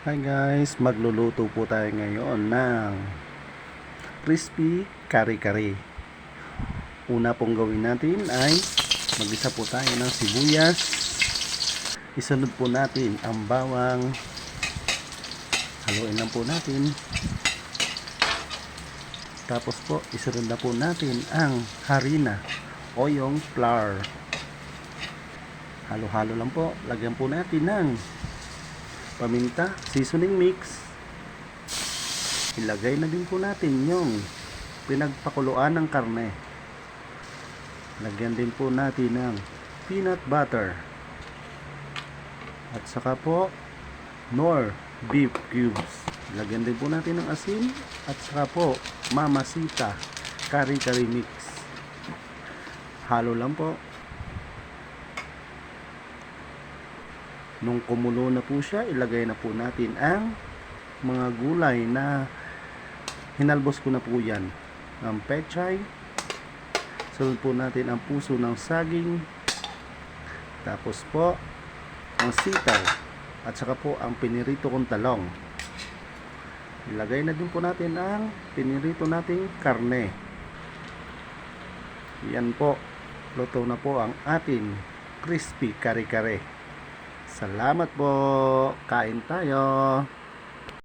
Hi guys, magluluto po tayo ngayon ng crispy kare-kare. Una pong gawin natin ay mag-isa po tayo ng sibuyas. Isunod po natin ang bawang. Haluin lang po natin. Tapos po, isunod na po natin ang harina o yung flour. Halo-halo lang po. Lagyan po natin ng paminta, seasoning mix. Ilagay na din po natin yung pinagpakuluan ng karne. Lagyan din po natin ng peanut butter. At saka po nor beef cubes. Lagyan din po natin ng asin. At saka po Mamacita kare-kare mix. Halo lang po. Nung kumulo na po siya, ilagay na po natin ang mga gulay na hinalbos ko na po yan. Ang pechay. Sunod po natin ang puso ng saging. Tapos po ang sitaw. At saka po ang pinirito kong talong. Ilagay na din po natin ang pinirito nating karne. Yan po. Luto na po ang ating crispy kare-kare. Salamat po. Kain tayo.